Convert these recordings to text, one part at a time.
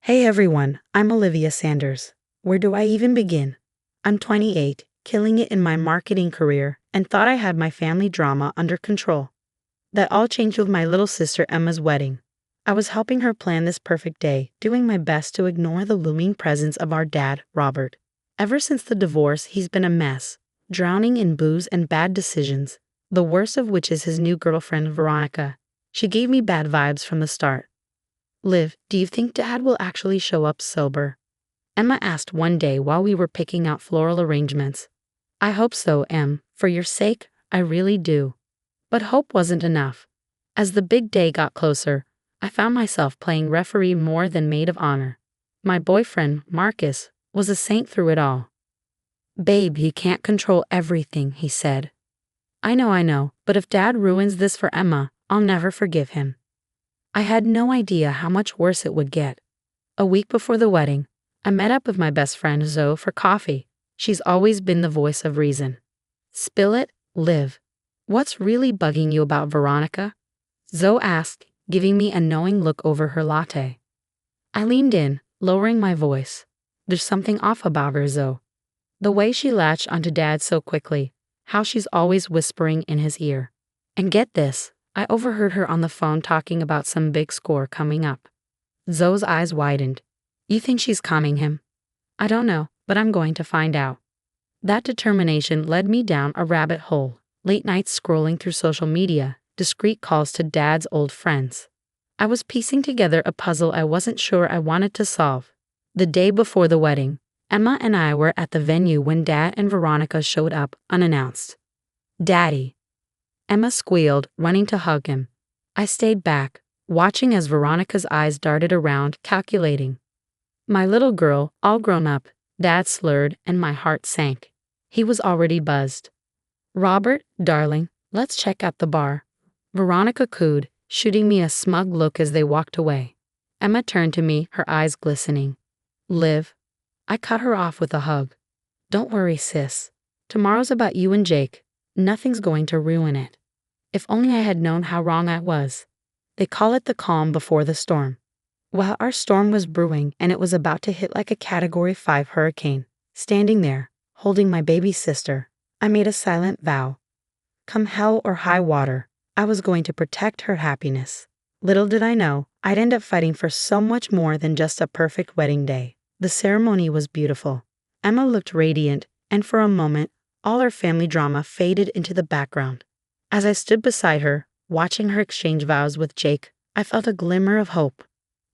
Hey everyone, I'm Olivia Sanders. Where do I even begin? I'm 28, killing it in my marketing career, and thought I had my family drama under control. That all changed with my little sister Emma's wedding. I was helping her plan this perfect day, doing my best to ignore the looming presence of our dad, Robert. Ever since the divorce, he's been a mess, drowning in booze and bad decisions, the worst of which is his new girlfriend, Veronica. She gave me bad vibes from the start. Liv, do you think Dad will actually show up sober? Emma asked one day while we were picking out floral arrangements. I hope so, Em. For your sake, I really do. But hope wasn't enough. As the big day got closer, I found myself playing referee more than maid of honor. My boyfriend, Marcus, was a saint through it all. Babe, he can't control everything, he said. I know, but if Dad ruins this for Emma, I'll never forgive him. I had no idea how much worse it would get. A week before the wedding, I met up with my best friend Zoe for coffee. She's always been the voice of reason. Spill it, Liv. What's really bugging you about Veronica? Zoe asked, giving me a knowing look over her latte. I leaned in, lowering my voice. There's something off about her, Zoe. The way she latched onto Dad so quickly, how she's always whispering in his ear. And get this, I overheard her on the phone talking about some big score coming up. Zoe's eyes widened. You think she's calming him? I don't know, but I'm going to find out. That determination led me down a rabbit hole, late nights scrolling through social media, discreet calls to Dad's old friends. I was piecing together a puzzle I wasn't sure I wanted to solve. The day before the wedding, Emma and I were at the venue when Dad and Veronica showed up unannounced. Daddy. Emma squealed, running to hug him. I stayed back, watching as Veronica's eyes darted around, calculating. My little girl, all grown up, Dad slurred, and my heart sank. He was already buzzed. Robert, darling, let's check out the bar. Veronica cooed, shooting me a smug look as they walked away. Emma turned to me, her eyes glistening. Liv. I cut her off with a hug. Don't worry, sis. Tomorrow's about you and Jake. Nothing's going to ruin it. If only I had known how wrong I was. They call it the calm before the storm. While our storm was brewing and it was about to hit like a Category 5 hurricane, standing there, holding my baby sister, I made a silent vow. Come hell or high water, I was going to protect her happiness. Little did I know, I'd end up fighting for so much more than just a perfect wedding day. The ceremony was beautiful. Emma looked radiant, and for a moment, all our family drama faded into the background. As I stood beside her, watching her exchange vows with Jake, I felt a glimmer of hope.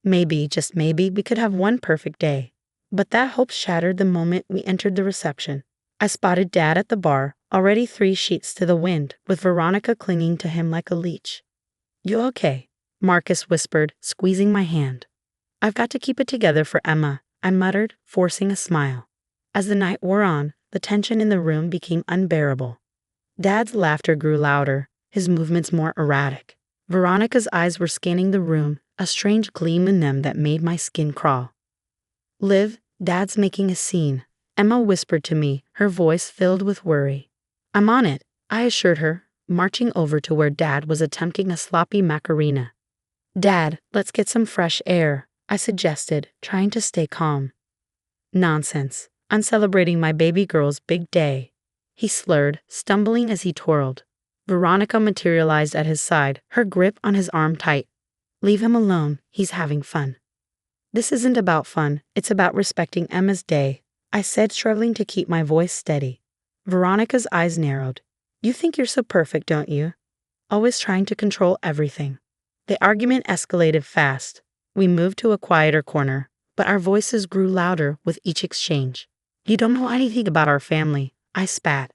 Maybe, just maybe, we could have one perfect day. But that hope shattered the moment we entered the reception. I spotted Dad at the bar, already 3 sheets to the wind, with Veronica clinging to him like a leech. You okay? Marcus whispered, squeezing my hand. I've got to keep it together for Emma, I muttered, forcing a smile. As the night wore on, the tension in the room became unbearable. Dad's laughter grew louder, his movements more erratic. Veronica's eyes were scanning the room, a strange gleam in them that made my skin crawl. Liv, Dad's making a scene, Emma whispered to me, her voice filled with worry. I'm on it, I assured her, marching over to where Dad was attempting a sloppy Macarena. Dad, let's get some fresh air, I suggested, trying to stay calm. Nonsense. I'm celebrating my baby girl's big day. He slurred, stumbling as he twirled. Veronica materialized at his side, her grip on his arm tight. Leave him alone, he's having fun. This isn't about fun, it's about respecting Emma's day, I said, struggling to keep my voice steady. Veronica's eyes narrowed. You think you're so perfect, don't you? Always trying to control everything. The argument escalated fast. We moved to a quieter corner, but our voices grew louder with each exchange. You don't know anything about our family, I spat.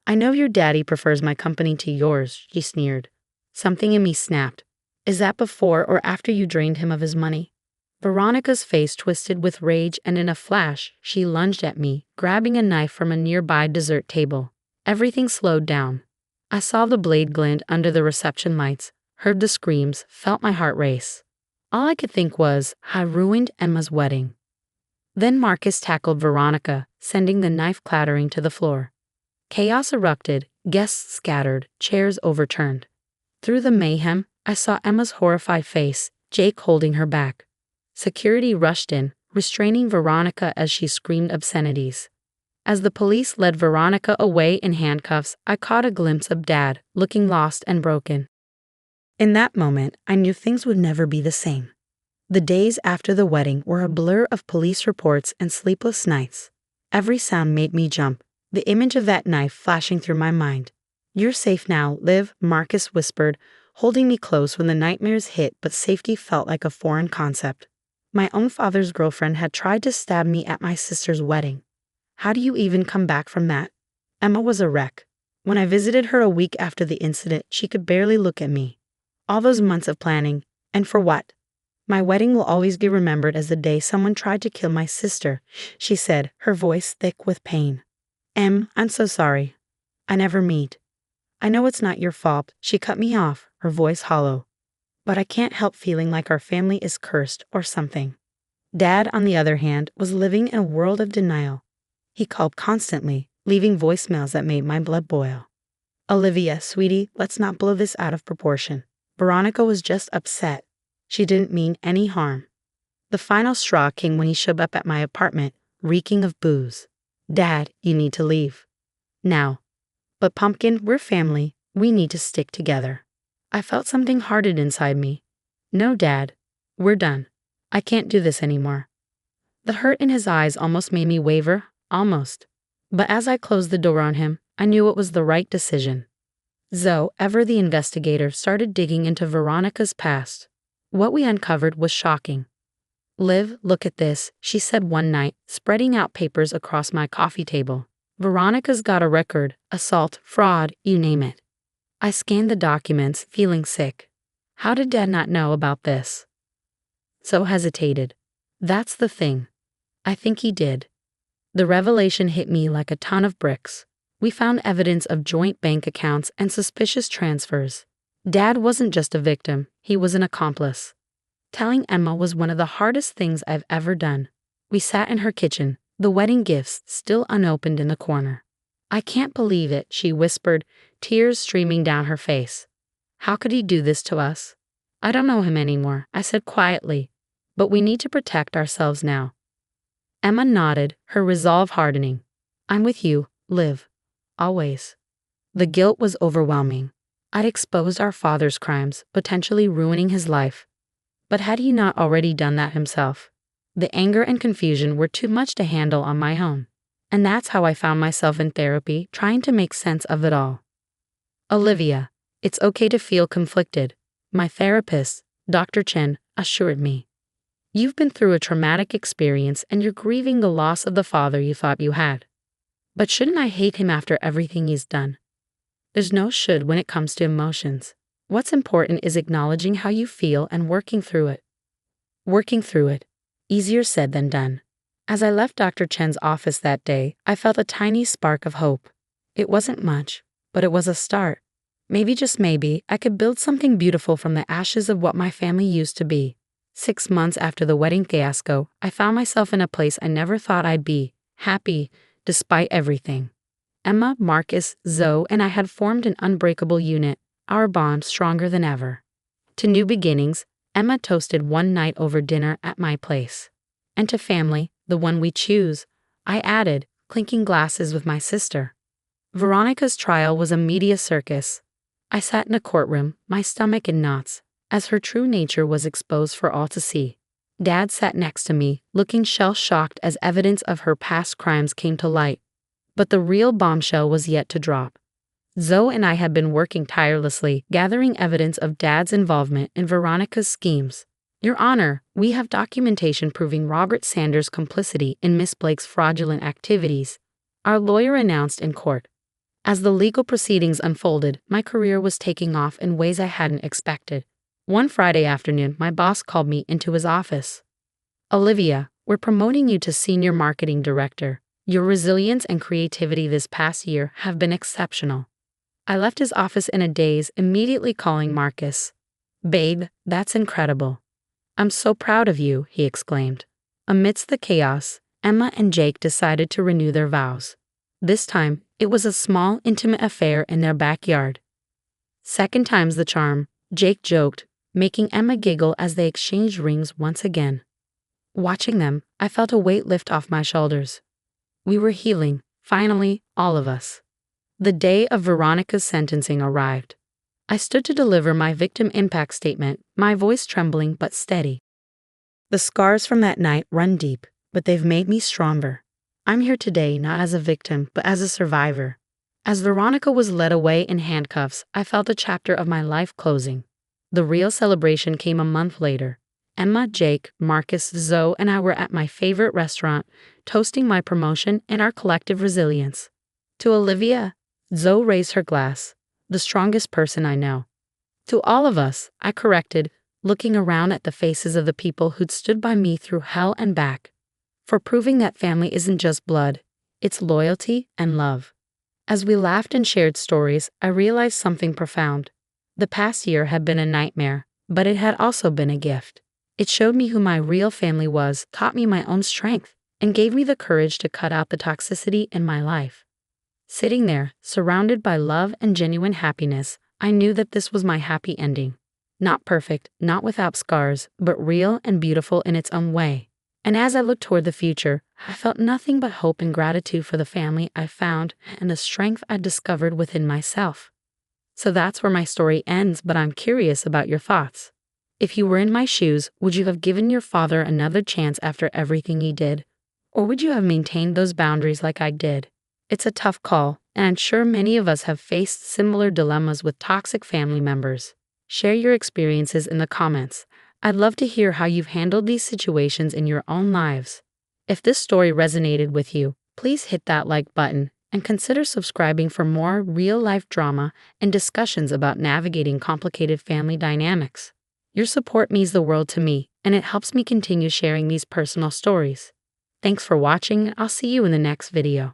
I know your daddy prefers my company to yours, she sneered. Something in me snapped. Is that before or after you drained him of his money? Veronica's face twisted with rage, and in a flash, she lunged at me, grabbing a knife from a nearby dessert table. Everything slowed down. I saw the blade glint under the reception lights, heard the screams, felt my heart race. All I could think was, I ruined Emma's wedding. Then Marcus tackled Veronica, sending the knife clattering to the floor. Chaos erupted, guests scattered, chairs overturned. Through the mayhem, I saw Emma's horrified face, Jake holding her back. Security rushed in, restraining Veronica as she screamed obscenities. As the police led Veronica away in handcuffs, I caught a glimpse of Dad, looking lost and broken. In that moment, I knew things would never be the same. The days after the wedding were a blur of police reports and sleepless nights. Every sound made me jump, the image of that knife flashing through my mind. "You're safe now, Liv," Marcus whispered, holding me close when the nightmares hit, but safety felt like a foreign concept. My own father's girlfriend had tried to stab me at my sister's wedding. How do you even come back from that? Emma was a wreck. When I visited her a week after the incident, she could barely look at me. All those months of planning, and for what? "My wedding will always be remembered as the day someone tried to kill my sister," she said, her voice thick with pain. I'm so sorry. I never meant. "I know it's not your fault," she cut me off, her voice hollow. "But I can't help feeling like our family is cursed or something." Dad, on the other hand, was living in a world of denial. He called constantly, leaving voicemails that made my blood boil. "Olivia, sweetie, let's not blow this out of proportion. Veronica was just upset. She didn't mean any harm." The final straw came when he showed up at my apartment, reeking of booze. "Dad, you need to leave. Now." "But Pumpkin, we're family. We need to stick together." I felt something harden inside me. "No, Dad. We're done. I can't do this anymore." The hurt in his eyes almost made me waver, almost. But as I closed the door on him, I knew it was the right decision. Zoe, ever the investigator, started digging into Veronica's past. What we uncovered was shocking. "Liv, look at this," she said one night, spreading out papers across my coffee table. "Veronica's got a record, assault, fraud, you name it." I scanned the documents, feeling sick. How did Dad not know about this? So hesitated. That's the thing. I think he did. The revelation hit me like a ton of bricks. We found evidence of joint bank accounts and suspicious transfers. Dad wasn't just a victim, he was an accomplice. Telling Emma was one of the hardest things I've ever done. We sat in her kitchen, the wedding gifts still unopened in the corner. "I can't believe it," she whispered, tears streaming down her face. "How could he do this to us?" "I don't know him anymore," I said quietly, "but we need to protect ourselves now." Emma nodded, her resolve hardening. "I'm with you, Liv. Always." The guilt was overwhelming. I'd exposed our father's crimes, potentially ruining his life. But had he not already done that himself? The anger and confusion were too much to handle on my own. And that's how I found myself in therapy, trying to make sense of it all. "Olivia, it's okay to feel conflicted," my therapist, Dr. Chen, assured me. "You've been through a traumatic experience and you're grieving the loss of the father you thought you had. But shouldn't I hate him after everything he's done?" There's no should when it comes to emotions. What's important is acknowledging how you feel and working through it. Working through it. Easier said than done. As I left Dr. Chen's office that day, I felt a tiny spark of hope. It wasn't much, but it was a start. Maybe, just maybe, I could build something beautiful from the ashes of what my family used to be. 6 months after the wedding fiasco, I found myself in a place I never thought I'd be, happy, despite everything. Emma, Marcus, Zoe, and I had formed an unbreakable unit, our bond stronger than ever. To new beginnings, Emma toasted one night over dinner at my place. And to family, the one we choose, I added, clinking glasses with my sister. Veronica's trial was a media circus. I sat in a courtroom, my stomach in knots, as her true nature was exposed for all to see. Dad sat next to me, looking shell-shocked as evidence of her past crimes came to light. But the real bombshell was yet to drop. Zoe and I had been working tirelessly, gathering evidence of Dad's involvement in Veronica's schemes. "Your Honor, we have documentation proving Robert Sanders' complicity in Miss Blake's fraudulent activities," our lawyer announced in court. As the legal proceedings unfolded, my career was taking off in ways I hadn't expected. One Friday afternoon, my boss called me into his office. "Olivia, we're promoting you to Senior Marketing Director. Your resilience and creativity this past year have been exceptional." I left his office in a daze, immediately calling Marcus. "Babe, that's incredible." "I'm so proud of you," he exclaimed. Amidst the chaos, Emma and Jake decided to renew their vows. This time, it was a small, intimate affair in their backyard. "Second time's the charm," Jake joked, making Emma giggle as they exchanged rings once again. Watching them, I felt a weight lift off my shoulders. We were healing, finally, all of us. The day of Veronica's sentencing arrived. I stood to deliver my victim impact statement, my voice trembling but steady. The scars from that night run deep, but they've made me stronger. I'm here today not as a victim, but as a survivor. As Veronica was led away in handcuffs, I felt a chapter of my life closing. The real celebration came a month later. Emma, Jake, Marcus, Zoe, and I were at my favorite restaurant, toasting my promotion and our collective resilience. To Olivia, Zoe raised her glass, the strongest person I know. To all of us, I corrected, looking around at the faces of the people who'd stood by me through hell and back, for proving that family isn't just blood, it's loyalty and love. As we laughed and shared stories, I realized something profound. The past year had been a nightmare, but it had also been a gift. It showed me who my real family was, taught me my own strength, and gave me the courage to cut out the toxicity in my life. Sitting there, surrounded by love and genuine happiness, I knew that this was my happy ending. Not perfect, not without scars, but real and beautiful in its own way. And as I looked toward the future, I felt nothing but hope and gratitude for the family I found and the strength I discovered within myself. So that's where my story ends, but I'm curious about your thoughts. If you were in my shoes, would you have given your father another chance after everything he did? Or would you have maintained those boundaries like I did? It's a tough call, and I'm sure many of us have faced similar dilemmas with toxic family members. Share your experiences in the comments. I'd love to hear how you've handled these situations in your own lives. If this story resonated with you, please hit that like button and consider subscribing for more real-life drama and discussions about navigating complicated family dynamics. Your support means the world to me, and it helps me continue sharing these personal stories. Thanks for watching, and I'll see you in the next video.